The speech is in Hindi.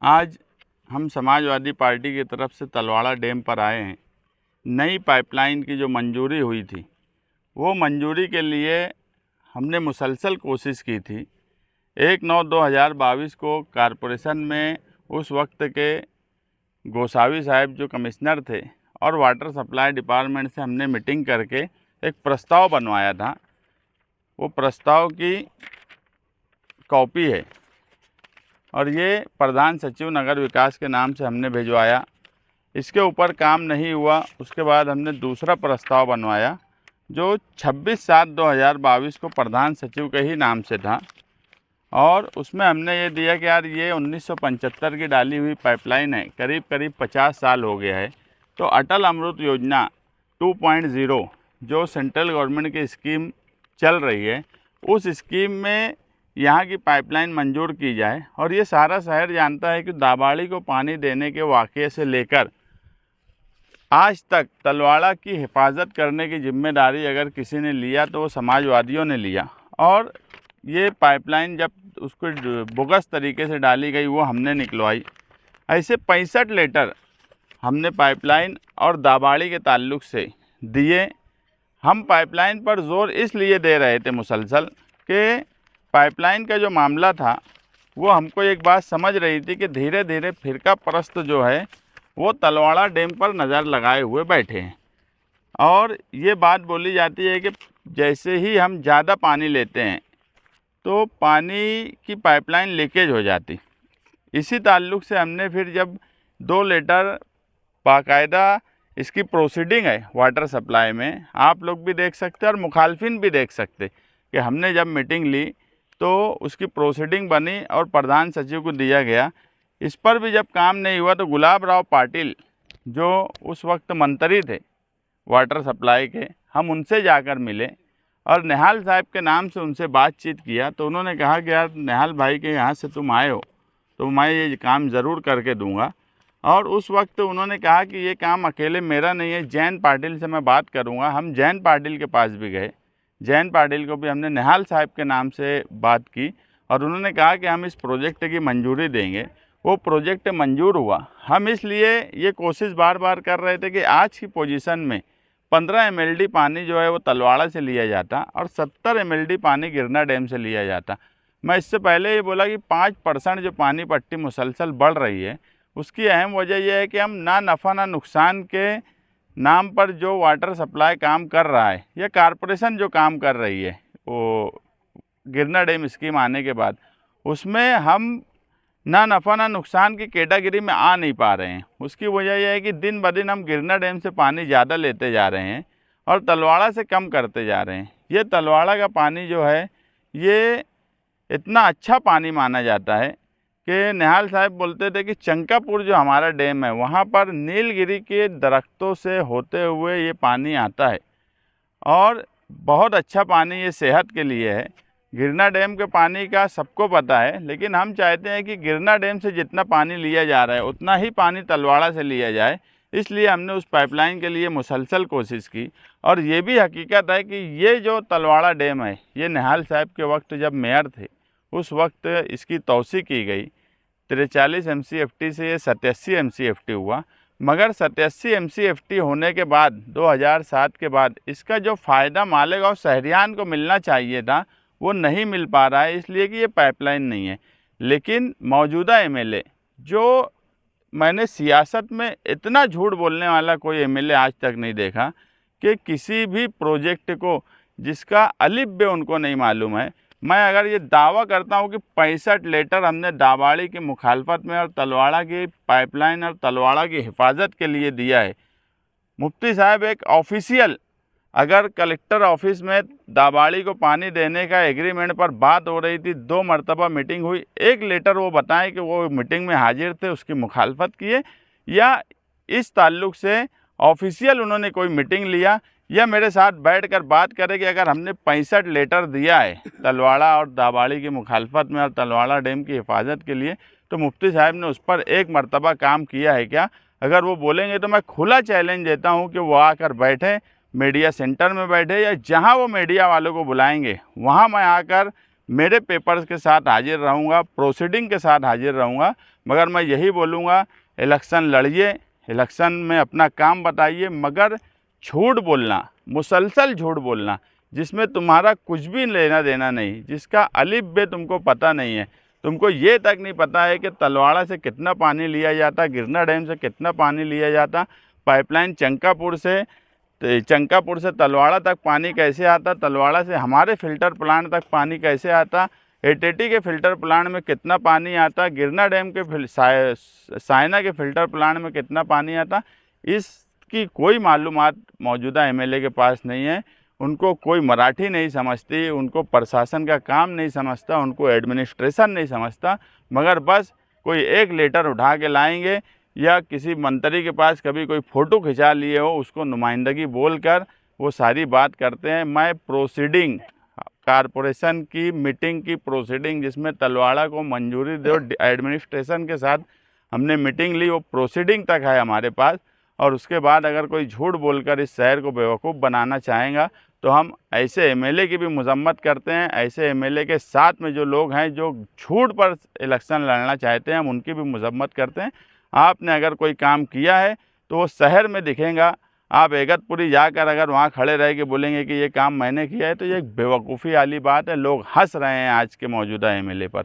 आज हम समाजवादी पार्टी की तरफ से तलवाड़ा डैम पर आए हैं। नई पाइपलाइन की जो मंजूरी हुई थी, वो मंजूरी के लिए हमने मुसलसल कोशिश की थी। 1/9/2022 को कॉरपोरेशन में उस वक्त के गोसावी साहब जो कमिश्नर थे और वाटर सप्लाई डिपार्टमेंट से हमने मीटिंग करके एक प्रस्ताव बनवाया था। वो प्रस्ताव की कॉपी है और ये प्रधान सचिव नगर विकास के नाम से हमने भिजवाया। इसके ऊपर काम नहीं हुआ। उसके बाद हमने दूसरा प्रस्ताव बनवाया जो 26/7/2022 को प्रधान सचिव के ही नाम से था और उसमें हमने ये दिया कि यार ये 1975 की डाली हुई पाइपलाइन है, करीब करीब 50 साल हो गया है। तो अटल अमृत योजना 2.0 जो सेंट्रल गवर्नमेंट की स्कीम चल रही है, उस स्कीम में यहाँ की पाइपलाइन मंजूर की जाए। और ये सारा शहर जानता है कि दाबाड़ी को पानी देने के वाक़ये से लेकर आज तक तलवाड़ा की हिफाजत करने की जिम्मेदारी अगर किसी ने लिया तो वो समाजवादियों ने लिया। और ये पाइपलाइन जब उसको बोगस तरीके से डाली गई वो हमने निकलवाई। ऐसे 65 लेटर हमने पाइपलाइन और दाबाड़ी के ताल्लुक़ से दिए। हम पाइपलाइन पर ज़ोर इसलिए दे रहे थे मुसलसल कि पाइपलाइन का जो मामला था वो हमको एक बात समझ रही थी कि धीरे धीरे फ़िरका परस्त जो है वो तलवाड़ा डैम पर नज़र लगाए हुए बैठे हैं। और ये बात बोली जाती है कि जैसे ही हम ज़्यादा पानी लेते हैं तो पानी की पाइपलाइन लीकेज हो जाती। इसी ताल्लुक़ से हमने फिर जब 2 लेटर बाकायदा इसकी प्रोसीडिंग है वाटर सप्लाई में, आप लोग भी देख सकते हैं और मुखालफिन भी देख सकते कि हमने जब मीटिंग ली तो उसकी प्रोसीडिंग बनी और प्रधान सचिव को दिया गया। इस पर भी जब काम नहीं हुआ तो गुलाब राव पाटिल जो उस वक्त मंत्री थे वाटर सप्लाई के, हम उनसे जाकर मिले और निहाल साहब के नाम से उनसे बातचीत किया। तो उन्होंने कहा कि यार निहाल भाई के यहाँ से तुम आए हो तो मैं ये काम ज़रूर करके दूंगा। और उस वक्त उन्होंने कहा कि ये काम अकेले मेरा नहीं है, जैन पाटिल से मैं बात करूंगा। हम जैन पाटिल के पास भी गए, जैन पाटिल को भी हमने निहाल साहब के नाम से बात की और उन्होंने कहा कि हम इस प्रोजेक्ट की मंजूरी देंगे। वो प्रोजेक्ट मंजूर हुआ। हम इसलिए ये कोशिश बार बार कर रहे थे कि आज की पोजीशन में 15 MLD पानी जो है वो तलवाड़ा से लिया जाता और 70 MLD पानी गिरना डैम से लिया जाता। मैं इससे पहले ये बोला कि 5% जो पानी पट्टी मुसलसल बढ़ रही है उसकी अहम वजह यह है कि हम ना नफ़ा ना नुकसान के नाम पर जो वाटर सप्लाई काम कर रहा है या कॉरपोरेशन जो काम कर रही है वो गिरना डैम स्कीम आने के बाद, उसमें हम ना नफ़ा ना नुकसान की कैटेगरी में आ नहीं पा रहे हैं। उसकी वजह यह है कि दिन ब दिन हम गिरना डैम से पानी ज़्यादा लेते जा रहे हैं और तलवाड़ा से कम करते जा रहे हैं। ये तलवाड़ा का पानी जो है ये इतना अच्छा पानी माना जाता है कि निहाल साहब बोलते थे कि चंकापुर जो हमारा डैम है वहाँ पर नीलगिरी के दरख्तों से होते हुए ये पानी आता है और बहुत अच्छा पानी ये सेहत के लिए है। गिरना डैम के पानी का सबको पता है, लेकिन हम चाहते हैं कि गिरना डैम से जितना पानी लिया जा रहा है उतना ही पानी तलवाड़ा से लिया जाए। इसलिए हमने उस पाइपलाइन के लिए मुसलसल कोशिश की। और ये भी हकीकत है कि ये जो तलवाड़ा डैम है ये निहाल साहब के वक्त जब मेयर थे उस वक्त इसकी तोसी की गई। 43 MCFT से ये 87 MCFT हुआ, मगर 87 MCFT होने के बाद 2007 के बाद इसका जो फ़ायदा मालेगांव शहरियान को मिलना चाहिए था वो नहीं मिल पा रहा है, इसलिए कि ये पाइपलाइन नहीं है। लेकिन मौजूदा MLA जो, मैंने सियासत में इतना झूठ बोलने वाला कोई MLA आज तक नहीं देखा कि किसी भी प्रोजेक्ट को जिसका अलिफ बे उनको नहीं मालूम है। मैं अगर ये दावा करता हूँ कि 65 लेटर हमने दाबाड़ी की मुखालफत में और तलवाड़ा की पाइपलाइन और तलवाड़ा की हिफाजत के लिए दिया है। मुफ्ती साहब एक ऑफिशियल, अगर कलेक्टर ऑफिस में दाबाड़ी को पानी देने का एग्रीमेंट पर बात हो रही थी, 2 मरतबा मीटिंग हुई, एक लेटर वो बताएं कि वो मीटिंग में हाजिर थे, उसकी मुखालफत किए, या इस ताल्लुक़ से ऑफिशियल उन्होंने कोई मीटिंग लिया या मेरे साथ बैठकर बात करें कि अगर हमने 65 लेटर दिया है तलवाड़ा और दाबाड़ी की मुखालफत में और तलवाड़ा डैम की हिफाजत के लिए, तो मुफ्ती साहब ने उस पर एक मरतबा काम किया है क्या? अगर वो बोलेंगे तो मैं खुला चैलेंज देता हूँ कि वो आकर बैठे, मीडिया सेंटर में बैठे या जहाँ वो मीडिया वालों को बुलाएंगे वहाँ मैं आकर मेरे पेपर्स के साथ हाजिर रहूँगा, प्रोसीडिंग के साथ हाजिर रहूँगा, मगर मैं यही बोलूँगा इलेक्शन लड़िए, इलेक्शन में अपना काम बताइए, मगर झूठ बोलना, मुसलसल झूठ बोलना जिसमें तुम्हारा कुछ भी लेना देना नहीं, जिसका अलिफ बे तुमको पता नहीं है, तुमको ये तक नहीं पता है कि तलवाड़ा से कितना पानी लिया जाता, गिरना डैम से कितना पानी लिया जाता, पाइपलाइन चंकापुर से तलवाड़ा तक पानी कैसे आता, तलवाड़ा से हमारे फ़िल्टर प्लांट तक पानी कैसे आता, एटीटी के फ़िल्टर प्लांट में कितना पानी आता, गिरना डैम के सायना के फ़िल्टर प्लांट में कितना पानी आता, इसकी कोई मालूमात मौजूदा एमएलए के पास नहीं है। उनको कोई मराठी नहीं समझती, उनको प्रशासन का काम नहीं समझता, उनको एडमिनिस्ट्रेशन नहीं समझता, मगर बस कोई एक लेटर उठा के लाएंगे या किसी मंत्री के पास कभी कोई फ़ोटो खिंचा लिए हो उसको नुमाइंदगी बोलकर वो सारी बात करते हैं। मैं प्रोसीडिंग कारपोरेशन की मीटिंग की प्रोसीडिंग जिसमें तलवाड़ा को मंजूरी दो, एडमिनिस्ट्रेशन के साथ हमने मीटिंग ली, वो प्रोसीडिंग तक है हमारे पास। और उसके बाद अगर कोई झूठ बोलकर इस शहर को बेवकूफ़ बनाना चाहेगा तो हम ऐसे एमएलए की भी मजम्मत करते हैं। ऐसे एमएलए के साथ में जो लोग हैं जो झूठ पर इलेक्शन लड़ना चाहते हैं हम उनकी भी मजम्मत करते हैं। आपने अगर कोई काम किया है तो वो शहर में दिखेगा। आप इगतपुरी जाकर अगर वहाँ खड़े रह के बोलेंगे कि ये काम मैंने किया है तो ये एक बेवकूफ़ी वाली बात है। लोग हंस रहे हैं आज के मौजूदा एमएलए पर।